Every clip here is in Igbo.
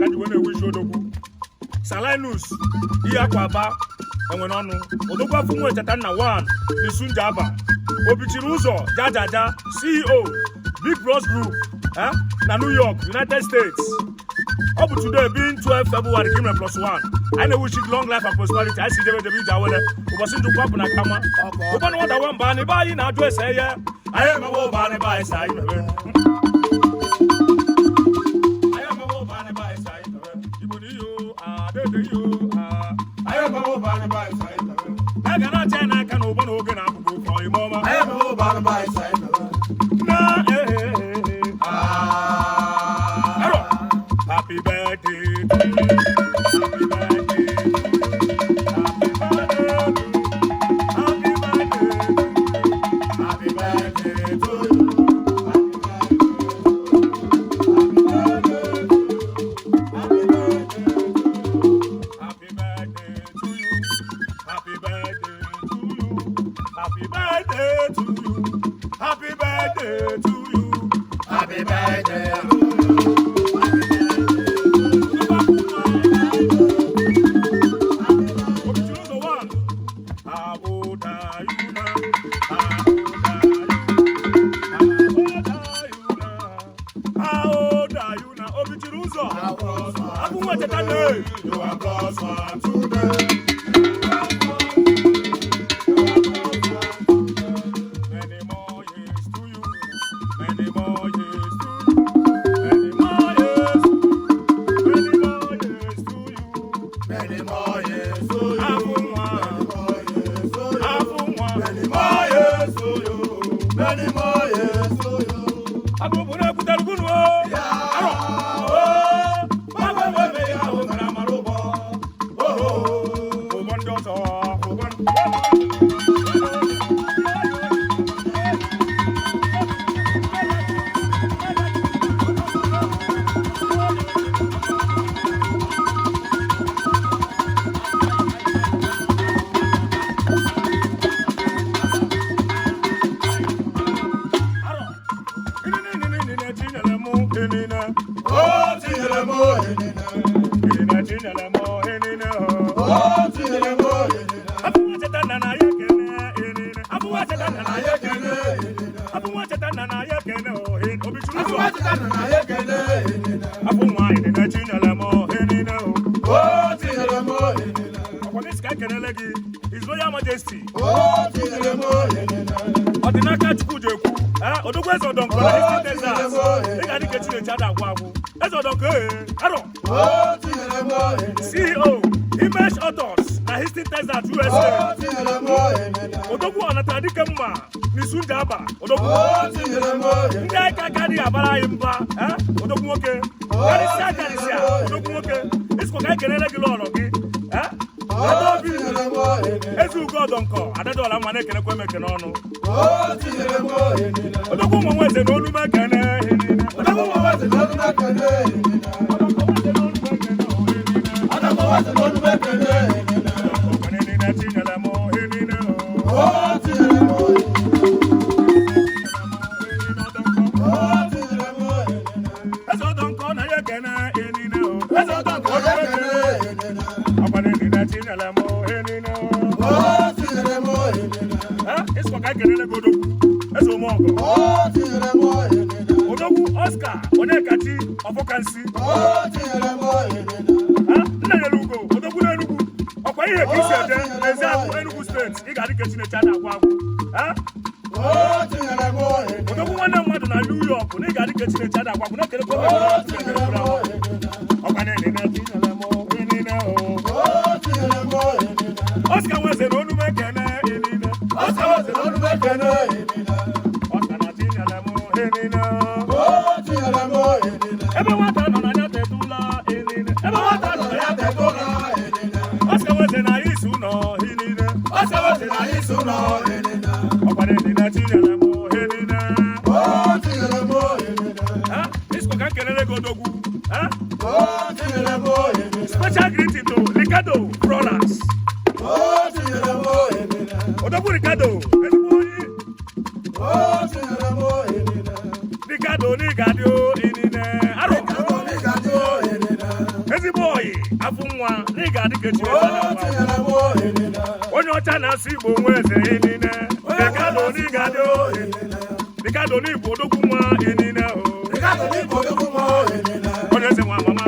kandi wona wish odogwu Salinus Iyakwaba enwenonu odogwu afunwe cheta na 1 Isunjaba obichiri ụzọ jajaja CEO Big Bros Group na New York United States up to today being 12 February Kimre +1 I know wish you long life and prosperity I see David Jawele obosin du kwap na kama oban wada wan ba ne ba yi na adwo ese ye aye me wo ba ne ba ese ayi me aye me wo ba ne ba ese ayi me ibuni yo de yo aye me wo ba ne ba ese ayi me aga na che na aka na obo na oge na abugo ko imo ma aye me wo ba ne ba ese ayi me na happy birthday to you. Happy birthday. Happy birthday. Happy birthday to you. Happy birthday to you. Happy birthday to you. Happy birthday to you. Happy birthday to you. Happy birthday to you. You are God's one today. Many more years to you. Many more years to you. Many more years. Many more years to you. Many more years to you. Many more years to you. Many more years to you. His Royal Majesty. Odinaka Chukwujeku. Odogwu Ezodonko. CEO Image Autos na Houston, Texas, USA. Odogwu Onatadike Mma Nisunjaba. Odogwu ndị aka gadi abara imba. Odogwu nwoke. Karisia. Odogwu nwoke. Isko ka ekelele gị lọrọ gị. Ezugo Odonko Adedola nwa na-ekene kwa emekene ọnụ. Odogwu nwa nweze n'olu mekene. Odogwu Oscar Onekachi Ofokansi. Nna Yelugo Odogwu n'Enugu. Ọkwa ihe ka isi eje n'ezi ahụ Enugu steeti ị ga-adị ka Chineke na-agwa agwụ. Odogwu nwanne mmadụ na New York na ị ga-adị ka Chineke na-agwa agwụ na-ekele kwa Oscar nweze na olu mekene enine. Oscar nweze na olu mekene enine. Oscar na tinyere m enine. Ebe nwata nọ na ya tetula enine. Oscar nweze na isu nọ enine. Ọkwara enine tinyere m enine. Isko ka kelele gị Odogwu. Special greeting to Ricardo Brothers. Odogwu Ricardo, Ricardo ni gadio inine. Nkechi onye ọcha na-asụ Igbo nwe eze inine Ricardo n'Igbo odogwu nwa inine onye eze nwa mama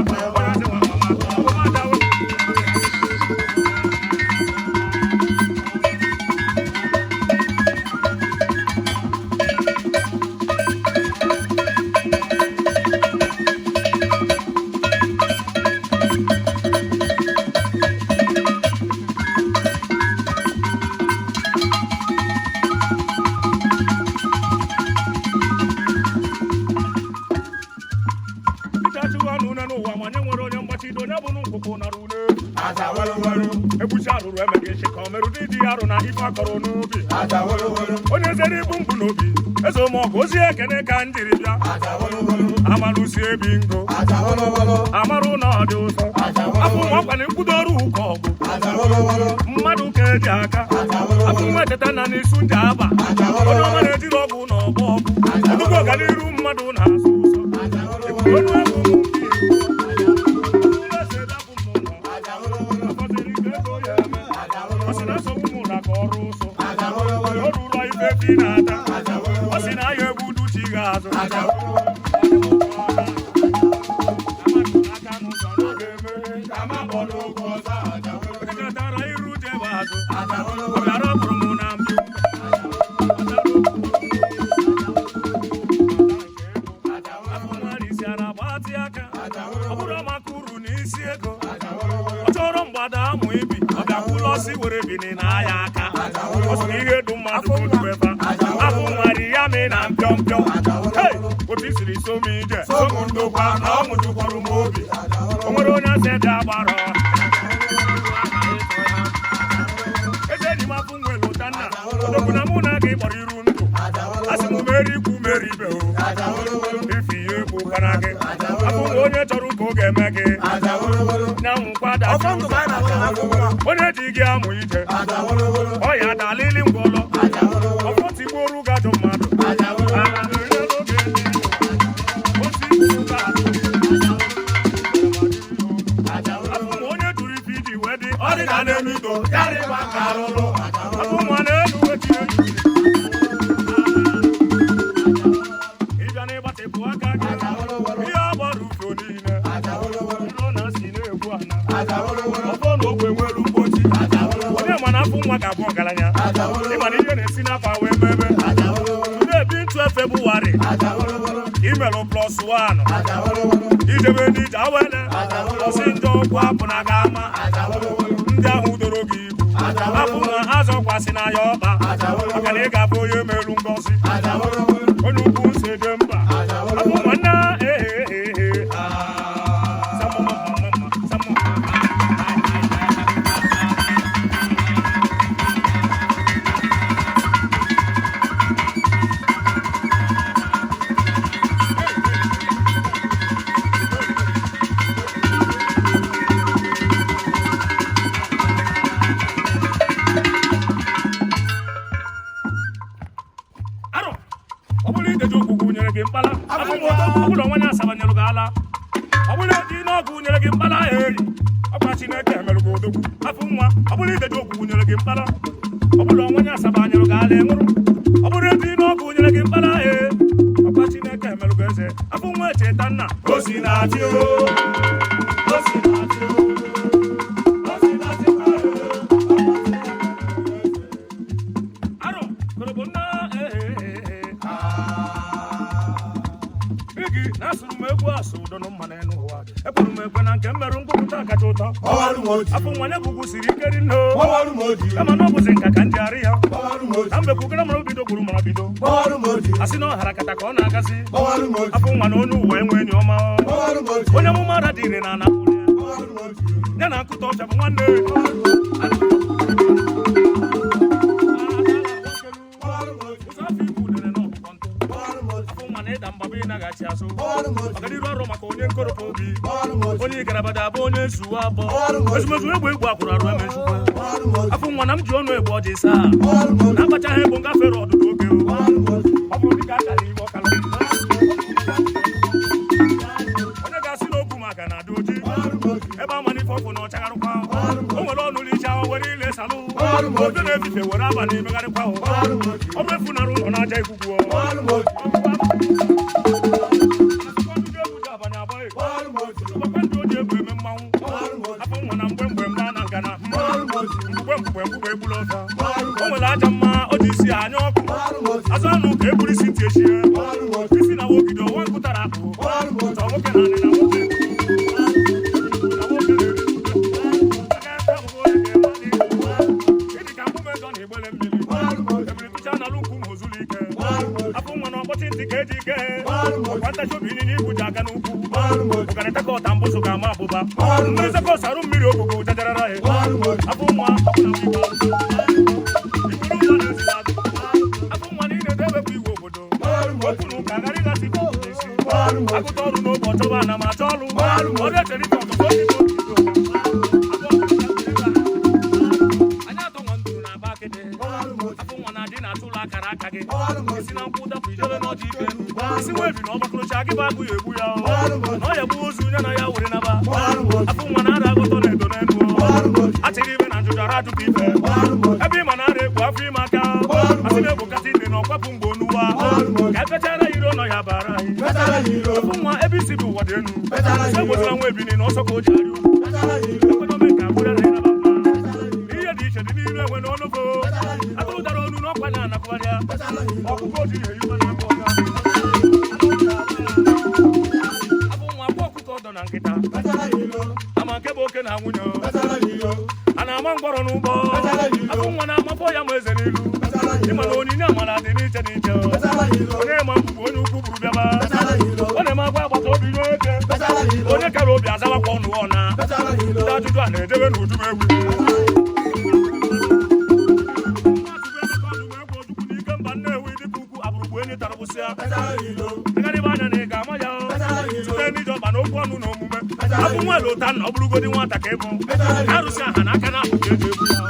onye zere ibu mbụ n'obi eze ụmụọgụ ozi ekene ka njiri bịa amalụsi ebi ngo amarụ na ọ dị ụzọ afọ nwakwanye nkwudo ọrụ ụka ọgụ mmadụ ka eji aka afọ nwa echeta na n'isu nje aba onye ọma na-ejiri ọgụ na ọgụ ọgụ ọganiru mmadụ na-asụ ụzọ onu ego ọ sị na ya egbudu chi ga-azụ tara iru jebe azụ ọ bịara bụrụ m na mbụ afọmarisiara gbatị aka ọ bụrụ maka uru n'isi ego ọ chọrọ mgbada amụ ibi ọ bịakwụla ọsị were bini na ya aka ọ sị na ihe dụ mmadụ odubefa abụ nwari ya mee na mpịọmpịọ otu isiri so m ije somu ndokwa na ọ mụjukwara m obi o nwere onye asị dị agbara eze enyi m afụ nwere ụta nna odogwu na mụ na gị kpọrọ iru ndụ asị m meri ikwu meri ibe o ifi ihe bụ kana gị afụ na onye chọrọ ka ọ ga-eme gị na nkwada onye ji gị amụ ije ọ ya dalili ngwọlọ ọfọtigboru gajọ mmadụ onye jụrụ ife iji wee dị ọ dị na na-emido afọ nwa na-elu weti eju ịbịa na ịgbatịpụ aka gị ihe ọgbara ufo niile ụlọ na si na-egbu ana ọfọ na ogwe nwere mgbochi onye mana afọ nwa ga-abụ ọgaranya ịmana ihe na-esi n'afọ wee mebe na-ebi ntụ efe bụwarị imelụ +1 ijebe n'ije awele ọsị njọ ọgwụ apụ na ga ama ndị ahụ doro gị ibu afụ na azọkwasị na ya ọkpa maka na ị ga-abụ onye melu ngozi onye ukwu nse dị mba afụ nwanne ọbụla nwanyị asaba nyelụ gị ala ọbụla eji n'ọgụ nyere gị mkpala eri ọkwa Chineke emelụ gị odogwu afọ nwa ọbụla ideji okwu nyere gị mkpala ọbụla nwanyị asaba nyelụ gị ala enwụrụ ọbụla eji n'ọgụ nyere gị mkpala ọkwa Chineke emelụ gị eze afọ nwa echeta nna osi na-achị arọ korobo nna na-asụrụ m egwu asụ ụdọ na mmanụ enu ụwa ekwuru m ekwe na nke mmerụ ngwụpụta kacha ụtọ afọ nwanye bụgwu siri ike ri nno kama na ọ bụzi nka ka ndị arị ya na mbekwugara mara bido gwuru mara bido asị na ọhara kata ka ọ na-agazi afọ nwa na onye ụwa enwe enyi ọma onye mụma ara dị ire na anapụ ya na nkụta ọcha bụ nwanne ọganiru ọrụ maka onye nkoropụ obi onye igarabada abụ onye nsuwa abụọ ezumezu egwu egwu akwụrụ arụ emechukwu afọ nwa na m ji ọnụ egbu ọjị saa na-akpachaghị egbo ngafere ọdụdụ oge ọ bụrụ dịka akara ime ọkara onye ga-asị n'okwu maka na adị oji ebe amanife ọkụ na ọchagharụkwa ofe na-efife were abalị megharịkwa ahụ ọ bụ efunara ụlọ n'aja ikuku ndị oji egwu eme mmanwụ afọ nwa na mgbe mba na nkana mgbe egburu ọfa o nwere aja mma o ji isi anya ọkụ azụ anụ ka egburu isi ntị echie isi na nwogido nwa nkụtara akụ chọ nwoke na anị na nwoke ịdị ka mkpụmezọ na egbele mmiri ebiri tụcha n'alụ nkwu ma ozulu ike afọ nwa na ọkpọchi ntị ka eji ike nwantachi obi nini igwu ji aka n'ukwu ọganịtaka ọta mbụsụ ga-ama abụba mmiri sekọs arụ mmiri ogogo jajarara ya afọ nwa afọ nwa niile na-ewepụ iwu obodo okwu na ụka agharị gasị isi agụta ọrụ n'oge ọchọba na ma achọ ọrụ ọrụ echere ike ọtụtụ anya atọ nwa nduru na aba akịdị afọ nwa na-adị na-atụ ụlọ akara aka gị isi na nkwụ dapụ ijele n'ọdị ike isi nwebi na ọgbakọrọcha gị bụ agụ ya egbu ya na ọ ya gbuo ozu nye na ya were naba afọ nwa na-ada agụtọ na edo n'elu achịrị ibe na njụjụ ara ajụkọ ife ebe ịma na-ara ekpu afọ ime aka asị na-egbokata inde na ọkwapụ mgbe onuwa ka efechara iro nọ ya bara anyị afọ nwa ebe isi bụ ụwa dị enu so egbozila nwa ebini na ọsọ ka o ji arị ugwu ekwenome ka agbụrịara ịnaba mma ihe dị iche dị n'iru enwe na ọnụgo atụrụ dara onu n'ọkwa na anakwarịa ọkụkọ ji ihe iwe na akwa ọga afọ nwa akwa ọkụkọ ọdọ na nkịta ama nke bụ oke na nwunye a na-ama mgbọrọ n'ụgbọ afọ nwa na-amafọ ya ma eze n'ilu ịma na onyinye amara dị n'iche n'iche onye ma mkpugbu onye ukwu buru bịaba ọ na-eme agwa agbata obi n'oge onye kara obi azawakwa ọnụ ọna ndị ajụjụ a na-edebe n'udu egwu n'ike mba Nnewi dịka ukwu abụrụgbu enyi tarabụsịa egarịba anya na ị ga-ama ya site n'ije ọkpa na okwu ọnụ na omume abụ nwere ụta na ọ bụrụgodi nwata ka ịbụ arụsị aha n'aka na ahụ eji egbu ya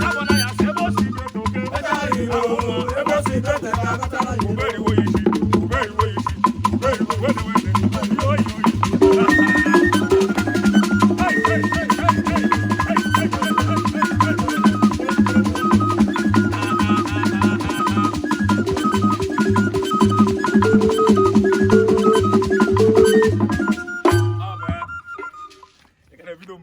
sabana ya si ebe o si ike oke ebe o si ike uberiwo isi uberiwo isi uberiwo isi video